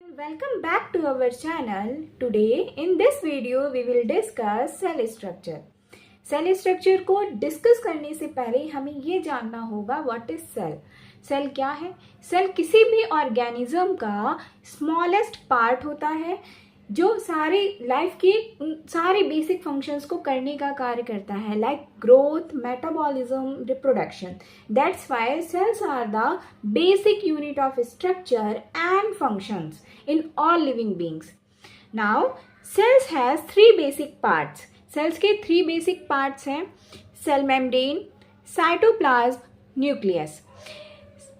Welcome back to our channel. Today in this video we will discuss cell structure. Cell structure को discuss करने से पहले हमें ये जानना होगा व्हाट इज सेल. सेल क्या है? सेल किसी भी ऑर्गेनिज्म का स्मॉलेस्ट पार्ट होता है जो सारे लाइफ के सारे बेसिक फंक्शंस को करने का कार्य करता है, like growth, metabolism, reproduction. That's why cells are the basic unit of structure and functions in all living beings. Now cells has three basic parts. Cells के थ्री बेसिक पार्ट्स हैं: cell membrane, cytoplasm, nucleus.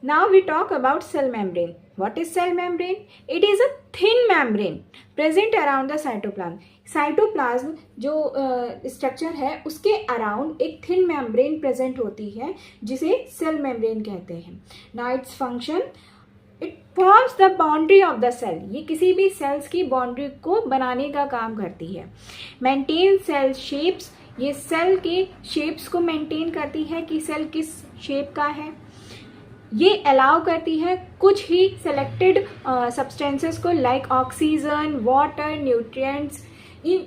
Now we talk about cell membrane. What is cell membrane? It is a thin membrane present around the cytoplasm. Cytoplasm जो structure है उसके around एक thin membrane present होती है जिसे cell membrane कहते हैं. Now its function, it forms the boundary of the cell. ये किसी भी सेल्स की बाउंड्री को बनाने का काम करती है. मेंटेन सेल शेप्स, ये सेल के शेप्स को मेंटेन करती है कि सेल किस शेप का है. ये अलाउ करती है कुछ ही सेलेक्टेड सब्सटेंसेस को, लाइक ऑक्सीजन, वाटर, न्यूट्रिएंट्स. इन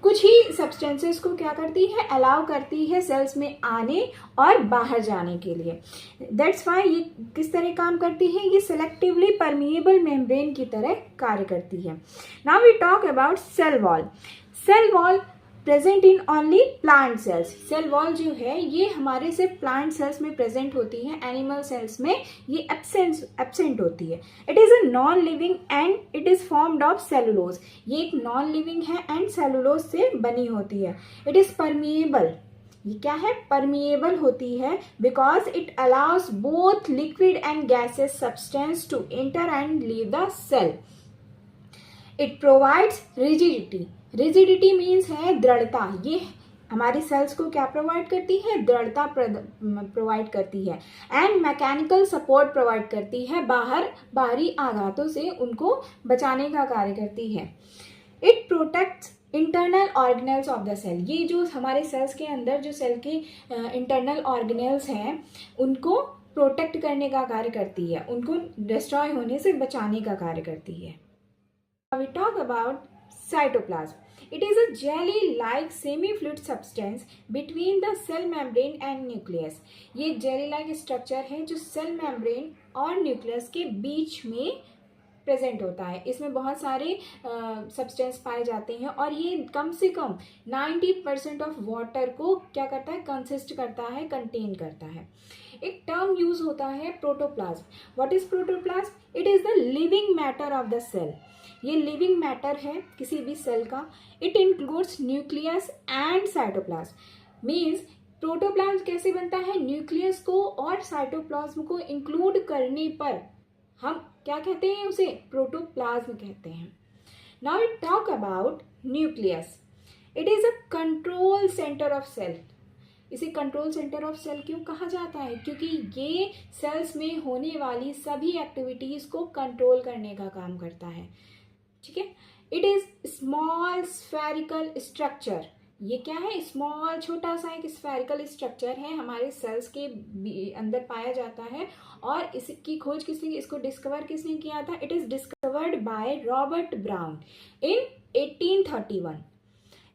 कुछ ही सब्सटेंसेस को क्या करती है, अलाउ करती है सेल्स में आने और बाहर जाने के लिए. दैट्स वाई ये किस तरह काम करती है, ये सेलेक्टिवली परमिएबल मेम्ब्रेन की तरह कार्य करती है. Now we talk about cell wall. Cell wall present in only plant cells. Cell wall जो है ये हमारे सिर्फ प्लांट सेल्स में प्रेजेंट होती है, एनिमल सेल्स में ये एब्सेंट होती है. It is a non living and it is formed of cellulose. ये एक नॉन लिविंग है एंड सेलुलोज से बनी होती है. It is permeable. ये क्या है, परमिएबल होती है because it allows both liquid and gases substance to enter and leave the cell. It provides rigidity. Rigidity means है दृढ़ता. ये हमारी सेल्स को क्या प्रोवाइड करती है, दृढ़ता प्रोवाइड करती है. एंड मैकेनिकल सपोर्ट प्रोवाइड करती है, बाहरी आघातों से उनको बचाने का कार्य करती है. It protects internal organelles of the cell. ये जो हमारे सेल्स के अंदर जो सेल के इंटरनल ऑर्गेनेल्स हैं उनको प्रोटेक्ट करने का कार्य करती है, उनको डिस्ट्रॉय होने से बचाने का कार्य करती है. We talk about cytoplasm. It is a jelly-like semi-fluid substance between the cell membrane and nucleus. ये jelly-like structure है जो cell membrane और nucleus के बीच में प्रेजेंट होता है. इसमें बहुत सारे सब्सटेंस पाए जाते हैं और ये कम से कम 90% ऑफ वाटर को क्या करता है, कंसिस्ट करता है, कंटेन करता है. एक टर्म यूज होता है protoplasm. What is protoplasm? It is the living matter of the cell. ये लिविंग मैटर है किसी भी सेल का. It includes nucleus and cytoplasm. Means protoplasm कैसे बनता है, न्यूक्लियस को और साइटोप्लाज्म को इंक्लूड करने पर हम क्या कहते हैं, उसे प्रोटोप्लाज्म कहते हैं. Now we talk about nucleus. It is a control centre of cell. इसे कंट्रोल सेंटर ऑफ सेल क्यों कहा जाता है, क्योंकि ये सेल्स में होने वाली सभी एक्टिविटीज को कंट्रोल करने का काम करता है. ठीक है. It is small spherical structure. ये क्या है, स्मॉल छोटा सा एक स्फेरिकल स्ट्रक्चर है, हमारे सेल्स के अंदर पाया जाता है. और इसकी खोज किसने, इसको डिस्कवर किसने किया था? It is discovered by Robert brown in 1831.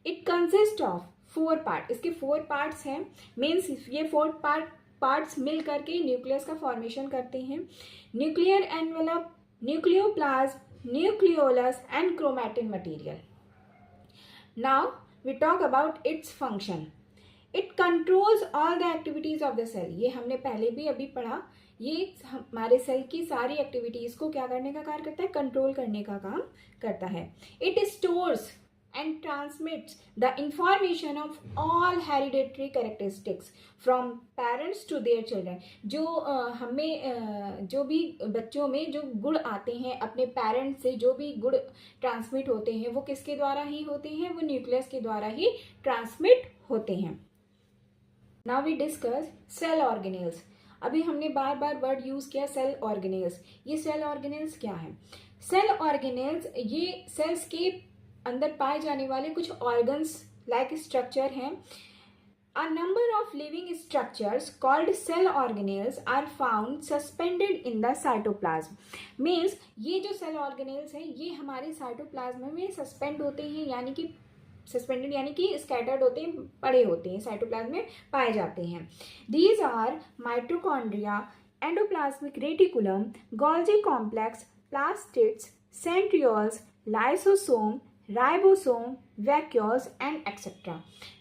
It consist of 4 part. इसके 4 पार्ट्स हैं. मीन्स ये 4 पार्ट्स मिल करके न्यूक्लियस का फॉर्मेशन करते हैं. Nuclear envelope, nucleoplasm, nucleolus and chromatin material. Now we talk about its function. It controls all the activities of the cell. ये हमने पहले भी अभी पढ़ा. ये हमारे सेल की सारी एक्टिविटीज को क्या करने का कार्य करता है, कंट्रोल करने का काम करता है. It stores and transmits the information of all hereditary characteristics from parents to their children. जो जो भी बच्चों में जो गुण आते हैं अपने पेरेंट्स से, जो भी गुण ट्रांसमिट होते हैं वो किसके द्वारा ही होते हैं, वो न्यूक्लियस के द्वारा ही ट्रांसमिट होते हैं. Now we discuss cell organelles. अभी हमने बार बार वर्ड यूज किया सेल ऑर्गेनेल्स. ये सेल ऑर्गेनेल्स क्या है? सेल ऑर्गेनेल्स ये सेल्स के अंदर पाए जाने वाले कुछ ऑर्गन्स लाइक स्ट्रक्चर हैं. A number of living structures called cell organelles are found suspended in the cytoplasm. Means ये जो cell organelles हैं ये हमारे cytoplasm में सस्पेंड होते हैं, यानी कि सस्पेंडेड यानी कि स्कैटर्ड होते हैं, पड़े होते हैं, साइटोप्लाज्म में पाए जाते हैं. These are mitochondria, endoplasmic reticulum, Golgi complex, plastids, centrioles, lysosome, ribosome, vacuoles and etcetera.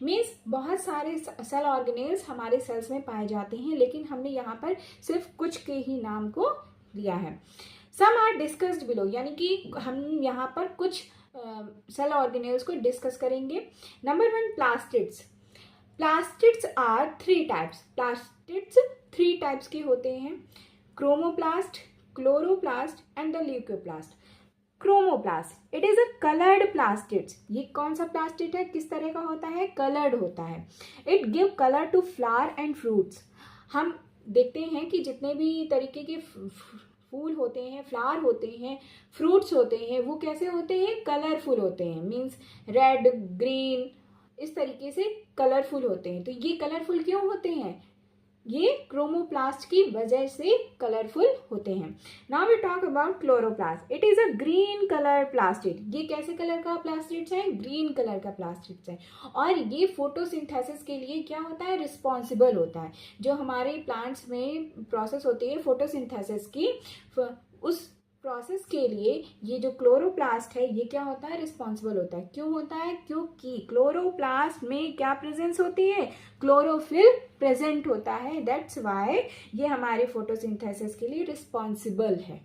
Means बहुत सारे सेल ऑर्गेनेल्स हमारे सेल्स में पाए जाते हैं, लेकिन हमने यहाँ पर सिर्फ कुछ के ही नाम को लिया है. सम आर डिस्कस्ड बिलो, यानी कि हम यहाँ पर कुछ सेल ऑर्गेनेल्स को डिस्कस करेंगे. Number 1, plastids. Plastids are 3 types. Plastids 3 types के होते हैं. Chromoplast, chloroplast and the leucoplast. Chromoplast, it is a coloured plastids. ये कौन सा प्लास्टिड है, किस तरह का होता है, कलर्ड होता है. It give colour to flower and fruits. हम देखते हैं कि जितने भी तरीके के फूल होते हैं, फ्लावर होते हैं, फ्रूट्स होते हैं, वो कैसे होते हैं, कलरफुल होते हैं. मीन्स रेड, ग्रीन, इस तरीके से कलरफुल होते हैं. तो ये कलरफुल क्यों होते हैं, ये क्रोमोप्लास्ट की वजह से कलरफुल होते हैं. Now we talk about chloroplast. It is a green colour plastid. ये कैसे कलर का प्लास्टिड्स है, ग्रीन कलर का प्लास्टिड्स है. और ये फोटोसिंथेसिस के लिए क्या होता है, रिस्पॉन्सिबल होता है. जो हमारे प्लांट्स में प्रोसेस होती है फोटोसिंथेसिस की, उस प्रोसेस के लिए ये जो क्लोरोप्लास्ट है ये क्या होता है, रिस्पॉन्सिबल होता है. क्यों होता है, क्योंकि क्लोरोप्लास्ट में क्या प्रेजेंस होती है, क्लोरोफिल प्रेजेंट होता है. दैट्स वाई ये हमारे फोटोसिंथेसिस के लिए रिस्पॉन्सिबल है.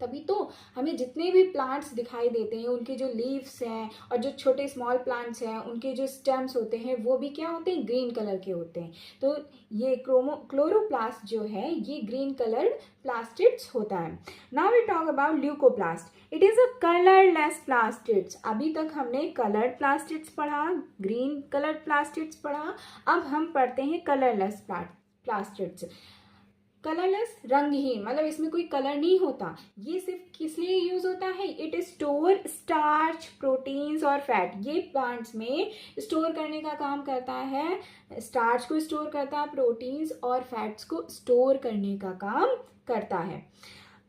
तभी तो हमें जितने भी प्लांट्स दिखाई देते हैं, उनके जो लीव्स हैं और जो छोटे स्मॉल प्लांट्स हैं, उनके जो स्टेम्स होते हैं वो भी क्या होते हैं, ग्रीन कलर के होते हैं. तो ये क्लोरोप्लास्ट जो है ये ग्रीन कलर्ड प्लास्टिड्स होता है. Now we talk about leucoplast. It is a colourless plastids. अभी तक हमने कलर्ड प्लास्टिड्स पढ़ा, ग्रीन कलर्ड प्लास्टिड्स पढ़ा, अब हम पढ़ते हैं कलरलेस प्लास्टिड्स. कलरलेस, रंगहीन, मतलब इसमें कोई कलर नहीं होता. ये सिर्फ किस लिए यूज होता है, इट स्टोर स्टार्च, प्रोटीन्स और फैट. ये प्लांट्स में स्टोर करने का काम करता है. स्टार्च को स्टोर करता है, प्रोटीन्स और फैट्स को स्टोर करने का काम करता है.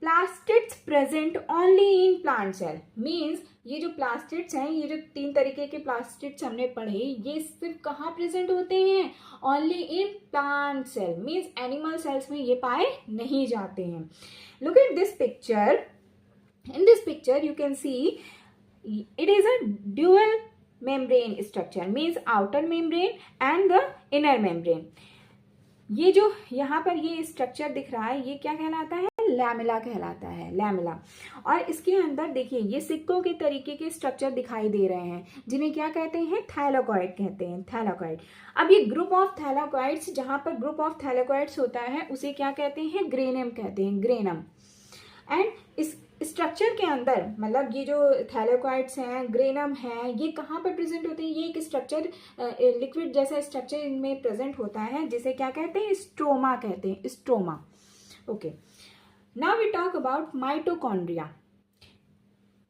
Plastids present only in plant cell. Means ये जो प्लास्टिड्स हैं, ये जो 3 तरीके के प्लास्टिड्स हमने पढ़े, ये सिर्फ कहाँ प्रेजेंट होते हैं, only in plant cell. Means animal cells में ये पाए नहीं जाते हैं. Look at this picture. In this picture you can see it is a dual membrane structure. Means outer membrane and the inner membrane. ये जो यहाँ पर ये स्ट्रक्चर दिख रहा है ये क्या कहलाता है, लैमेला कहलाता है, लैमेला. और इसके अंदर देखिए ये सिक्कों के तरीके के स्ट्रक्चर दिखाई दे रहे हैं, जिन्हें क्या कहते हैं, थैलेकॉइड कहते हैं, थैलेकॉइड. अब ये ग्रुप ऑफ थैलेकॉइड्स, जहाँ पर ग्रुप ऑफ थैलेकॉइड्स होता है उसे क्या कहते हैं, ग्रेनम कहते हैं, ग्रेनम. एंड इस स्ट्रक्चर के अंदर, मतलब ये जो थैलेकॉइड्स हैं, ग्रेनम है, ये कहाँ पर प्रेजेंट होते हैं, ये एक स्ट्रक्चर, लिक्विड जैसा स्ट्रक्चर इनमें प्रेजेंट होता है, जिसे क्या कहते हैं, स्ट्रोमा कहते हैं, stroma. Okay, now we talk about mitochondria.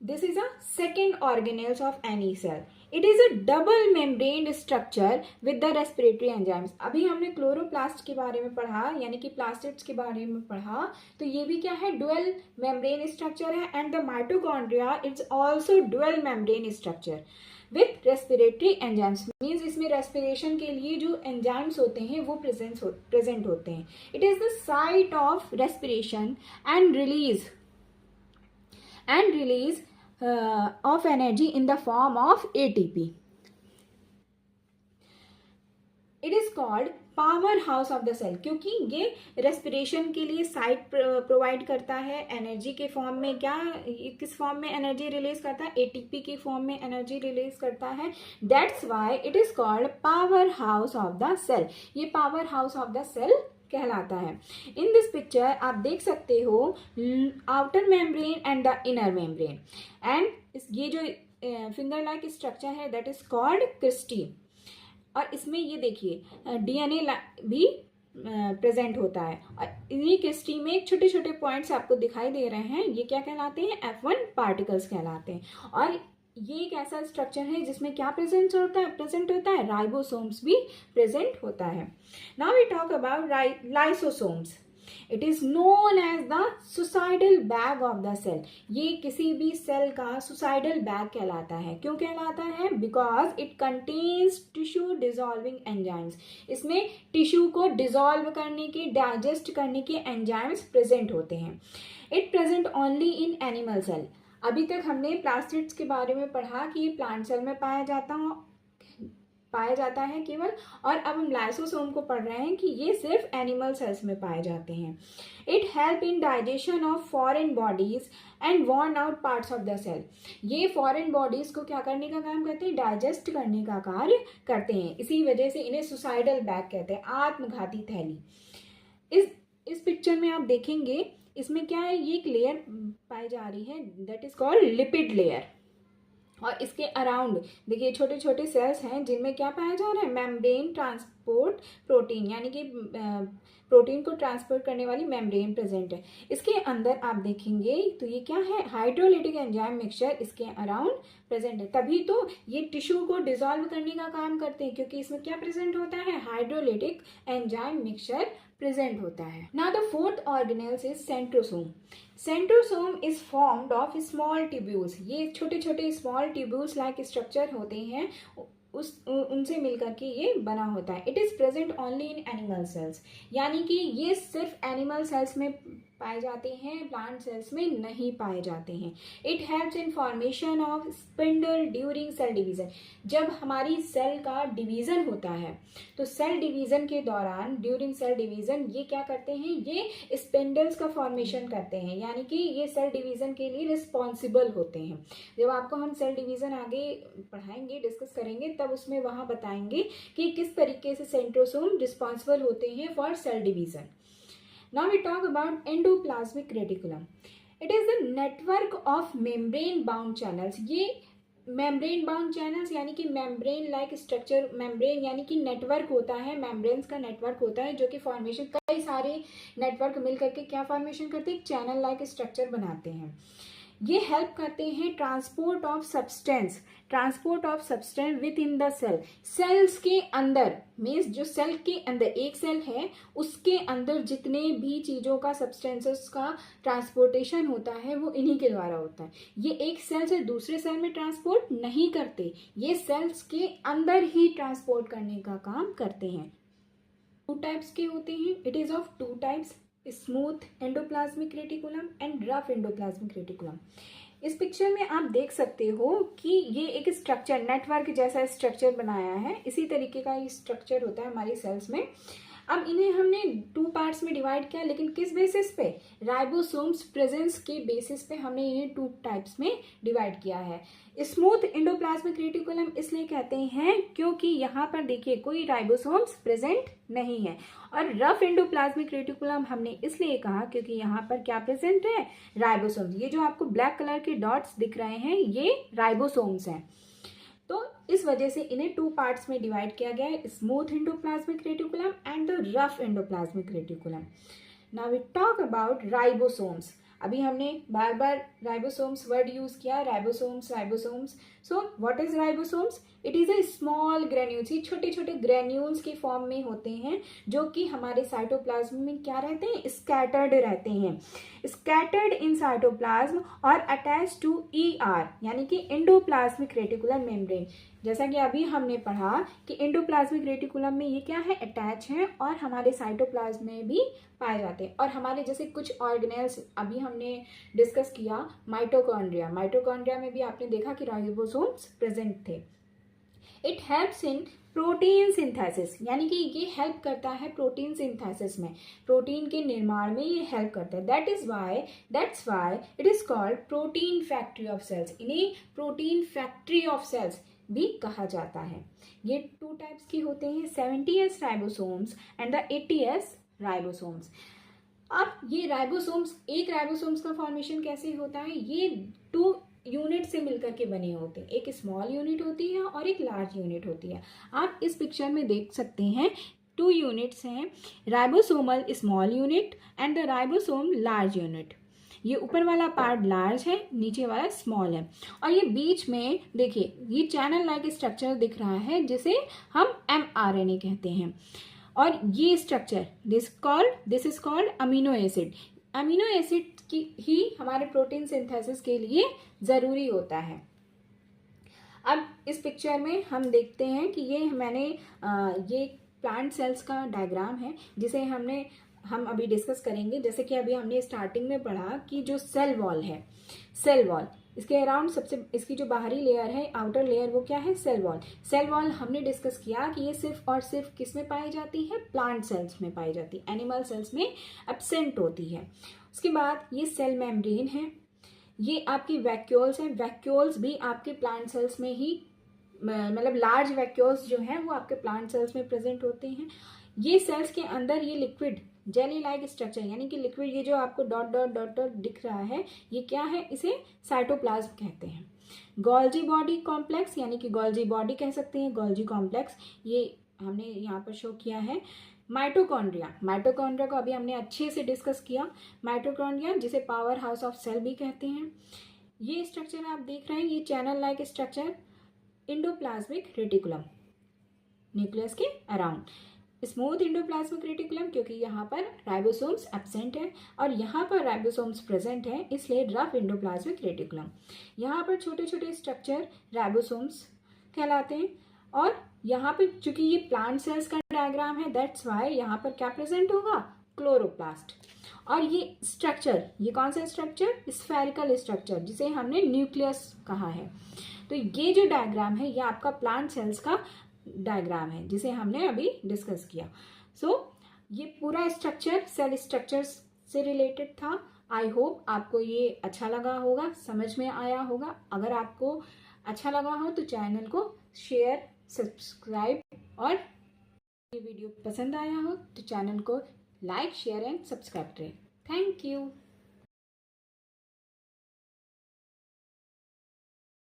This is a second organelles of any cell. It is a double membrane structure with the respiratory enzymes. अभी हमने क्लोरोप्लास्ट के बारे में पढ़ा, यानी कि प्लास्टिड्स के बारे में पढ़ा, तो ये भी क्या है, डुअल मेम्ब्रेन स्ट्रक्चर है. And the mitochondria it's also dual membrane structure with respiratory enzymes. Means इसमें रेस्पिरेशन के लिए जो एंजाइम्स होते हैं वो प्रेजेंट होते हैं. It is the site of respiration and release of energy in the form of ATP. It is called power house of the cell, क्योंकि ये रेस्पिरेशन के लिए साइट प्रोवाइड करता है एनर्जी के फॉर्म में. क्या, किस फॉर्म में एनर्जी रिलीज करता है, एटीपी के फॉर्म में एनर्जी रिलीज करता है. That's why it is called power house of the cell. ये power house of the cell कहलाता है. इन दिस पिक्चर आप देख सकते हो outer membrane and the inner membrane. And ये जो फिंगर लाइक स्ट्रक्चर है दैट इज कॉल्ड क्रिस्टी. और इसमें ये देखिए डीएनए भी प्रेजेंट होता है. और ये क्रिस्टी में छोटे छोटे पॉइंट्स आपको दिखाई दे रहे हैं, ये क्या कहलाते हैं, F1 पार्टिकल्स कहलाते हैं. और ये एक ऐसा स्ट्रक्चर है जिसमें क्या प्रेजेंट होता है राइबोसोम्स भी प्रेजेंट होता है। Now we talk about lysosomes. It is known as the suicidal bag of the cell. ये किसी भी सेल का सुसाइडल बैग कहलाता है। क्यों कहलाता है? Because it contains tissue dissolving enzymes. इसमें टिश्यू को डिजॉल्व करने के, डाइजेस्ट करने के एंजाइम्स प्रेजेंट होते हैं। It present only in animal cell. अभी तक हमने प्लास्टिड्स के बारे में पढ़ा कि ये प्लांट सेल में पाया जाता है केवल, और अब हम लाइसोसोम को पढ़ रहे हैं कि ये सिर्फ एनिमल सेल्स में पाए जाते हैं। It help in digestion of foreign bodies and worn out parts of the cell. ये फॉरेन बॉडीज को क्या करने का काम करते हैं? डाइजेस्ट करने का कार्य करते हैं। इसी वजह से इन्हें सुसाइडल बैग कहते हैं, आत्मघाती थैली। इस पिक्चर में आप देखेंगे, इसमें क्या है, ये एक लेयर पाई जा रही है that is called lipid layer, और इसके अराउंड देखिए छोटे छोटे सेल्स हैं जिनमें क्या पाया जा रहा है? मेम्ब्रेन ट्रांसपोर्ट प्रोटीन, यानी कि प्रोटीन को ट्रांसपोर्ट करने वाली मेम्ब्रेन प्रेजेंट है। इसके अंदर आप देखेंगे तो ये क्या है? हाइड्रोलिटिक एंजाइम मिक्सचर इसके अराउंड प्रेजेंट है। तभी तो ये टिश्यू को डिसॉल्व करने का काम करते हैं, क्योंकि इसमें क्या प्रेजेंट होता है? हाइड्रोलिटिक एंजाइम मिक्सचर प्रेजेंट होता है। Now the fourth organelles is centrosome. Centrosome is formed of small tubules. ये छोटे छोटे स्मॉल ट्यूब्यूल्स लाइक स्ट्रक्चर होते हैं, उनसे मिलकर के ये बना होता है। It is present only in animal cells, यानी कि ये सिर्फ एनिमल सेल्स में पाए जाते हैं, प्लांट सेल्स में नहीं पाए जाते हैं। It helps in formation of spindle during cell division. जब हमारी सेल का डिवीजन होता है तो सेल डिवीजन के दौरान, ड्यूरिंग सेल डिवीजन, ये क्या करते हैं? ये स्पिंडल्स का फॉर्मेशन करते हैं, यानी कि ये सेल डिवीजन के लिए रिस्पॉन्सिबल होते हैं। जब आपको हम सेल डिवीजन आगे पढ़ाएंगे, डिस्कस करेंगे, तब उसमें वहाँ बताएंगे कि किस तरीके से सेंट्रोसोम रिस्पॉन्सिबल होते हैं for sale division. Now we talk about endoplasmic reticulum. It is the network of membrane bound channels. ये membrane bound channels यानी कि membrane like structure, membrane यानी कि नेटवर्क होता है, membranes का नेटवर्क होता है जो कि फॉर्मेशन, कई सारे नेटवर्क मिल करके क्या फॉर्मेशन करते हैं? चैनल लाइक स्ट्रक्चर बनाते हैं। ये हेल्प करते हैं transport of substance within the cell. Cells के अंदर मीन्स जो सेल के अंदर एक सेल है उसके अंदर जितने भी चीज़ों का, सब्सटेंसेस का ट्रांसपोर्टेशन होता है वो इन्हीं के द्वारा होता है। ये एक सेल से दूसरे सेल में ट्रांसपोर्ट नहीं करते, ये सेल्स के अंदर ही ट्रांसपोर्ट करने का काम करते हैं। 2 टाइप्स के होते हैं। It is of 2 types, smooth endoplasmic reticulum and rough endoplasmic reticulum. इस पिक्चर में आप देख सकते हो कि ये एक स्ट्रक्चर, नेटवर्क जैसा स्ट्रक्चर बनाया है। इसी तरीके का ये स्ट्रक्चर होता है हमारी सेल्स में। अब इन्हें हमने 2 पार्ट्स में डिवाइड किया, लेकिन किस बेसिस पे? राइबोसोम्स प्रेजेंस के बेसिस पे हमने इन्हें 2 टाइप्स में डिवाइड किया है। स्मूथ एंडोप्लाज्मिक रेटिकुलम इसलिए कहते हैं क्योंकि यहाँ पर देखिए कोई राइबोसोम्स प्रेजेंट नहीं है, और रफ एंडोप्लाज्मिक रेटिकुलम हमने इसलिए कहा क्योंकि यहाँ पर क्या प्रेजेंट है? राइबोसोम्स। ये जो आपको ब्लैक कलर के डॉट्स दिख रहे हैं ये राइबोसोम्स हैं। तो इस वजह से इन्हें 2 पार्ट्स में डिवाइड किया गया है, smooth endoplasmic reticulum and the rough endoplasmic reticulum. Now we talk about ribosomes. अभी हमने बार बार राइबोसोम्स वर्ड यूज किया, ribosomes. So what is ribosomes? It is a small granules. ये छोटे छोटे ग्रेन्यूल्स के फॉर्म में होते हैं जो कि हमारे साइटोप्लाज्म में क्या रहते हैं? स्कैटर्ड रहते हैं, स्कैटर्ड इन साइटोप्लाज्म और अटैच टू ER यानी कि एंडोप्लाज्मिक रेटिकुलर मेम्ब्रेन। जैसा कि अभी हमने पढ़ा कि एंडोप्लाज्मिक रेटिकुलम में ये क्या है? अटैच हैं और हमारे साइटोप्लाज्म में भी पाए जाते हैं। और हमारे जैसे कुछ ऑर्गेनेल्स अभी हमने डिस्कस किया, माइटोकॉन्ड्रिया में भी आपने देखा कि राइबोसोम्स प्रेजेंट थे। It helps in protein synthesis, यानी कि ये हेल्प करता है प्रोटीन सिंथेसिस में, प्रोटीन के निर्माण में ये हेल्प करता है। That's why it is called protein factory of cells. इन्हें प्रोटीन फैक्ट्री ऑफ सेल्स भी कहा जाता है। ये 2 टाइप्स के होते हैं, 70S ribosomes and the 80S ribosomes. अब ये राइबोसोम्स, एक राइबोसोम्स का फॉर्मेशन कैसे होता है? ये 2 यूनिट से मिलकर के बने होते हैं, एक स्मॉल यूनिट होती है और एक लार्ज यूनिट होती है। आप इस पिक्चर में देख सकते हैं 2 यूनिट्स हैं, ribosomal small unit and the ribosome large unit. ये ऊपर वाला पार्ट लार्ज है, नीचे वाला स्मॉल है, और ये बीच में देखिए ये चैनल लाइक स्ट्रक्चर दिख रहा है जिसे हम mRNA कहते हैं। और ये structure this is called amino acid. Amino acid की ही हमारे प्रोटीन सिंथेसिस के लिए ज़रूरी होता है। अब इस पिक्चर में हम देखते हैं कि ये ये प्लांट सेल्स का डायग्राम है जिसे हम अभी डिस्कस करेंगे। जैसे कि अभी हमने स्टार्टिंग में पढ़ा कि जो सेल वॉल है, सेल वॉल इसके अराउंड इसकी जो बाहरी लेयर है, आउटर लेयर, वो क्या है? Cell wall. सेल वॉल हमने डिस्कस किया कि ये सिर्फ और सिर्फ किस में पाई जाती है? प्लांट सेल्स में पाई जाती है, एनिमल सेल्स में एब्सेंट होती है। उसके बाद ये सेल मेम्ब्रेन है, ये आपकी वैक्यूल्स हैं। वैक्यूल्स भी आपके प्लांट सेल्स में ही, मतलब लार्ज वैक्यूल्स जो हैं वो आपके प्लांट सेल्स में प्रेजेंट होते हैं। ये सेल्स के अंदर ये लिक्विड जेली लाइक स्ट्रक्चर, यानी कि लिक्विड, ये जो आपको डॉट डॉट डॉट डॉट दिख रहा है, ये क्या है? इसे साइटोप्लाज्म कहते हैं। गोल्जी बॉडी कॉम्प्लेक्स, यानी कि गोल्जी बॉडी कह सकते हैं, गोल्जी कॉम्प्लेक्स, ये हमने यहाँ पर शो किया है। माइटोकॉन्ड्रिया, माइटोकॉन्ड्रिया को अभी हमने अच्छे से डिस्कस किया। माइटोकॉन्ड्रिया जिसे पावर हाउस ऑफ सेल भी कहते हैं। ये स्ट्रक्चर आप देख रहे हैं, ये channel like structure, endoplasmic reticulum, nucleus के अराउंड। स्मूथ एंडोप्लाज्मिक रेटिकुलम, क्योंकि यहाँ पर राइबोसोम्स एब्सेंट है और यहाँ पर राइबोसोम्स प्रेजेंट है, इसलिए रफ एंडोप्लाज्मिक रेटिकुलम। यहाँ पर छोटे छोटे स्ट्रक्चर राइबोसोम्स कहलाते हैं। और यहाँ पे चूंकि ये प्लांट सेल्स का डायग्राम है, दैट्स वाई यहाँ पर क्या प्रेजेंट होगा? क्लोरोप्लास्ट। और ये स्ट्रक्चर, ये कौन सा स्ट्रक्चर? स्फेरिकल स्ट्रक्चर, जिसे हमने न्यूक्लियस कहा है। तो ये जो डायग्राम है ये आपका प्लांट सेल्स का डायग्राम है जिसे हमने अभी डिस्कस किया। ये पूरा स्ट्रक्चर सेल स्ट्रक्चर से रिलेटेड था। आई होप आपको ये अच्छा लगा होगा, समझ में आया होगा। अगर आपको अच्छा लगा हो तो चैनल को शेयर, सब्सक्राइब, और ये वीडियो पसंद आया हो तो चैनल को लाइक, शेयर एंड सब्सक्राइब करें। Thank you.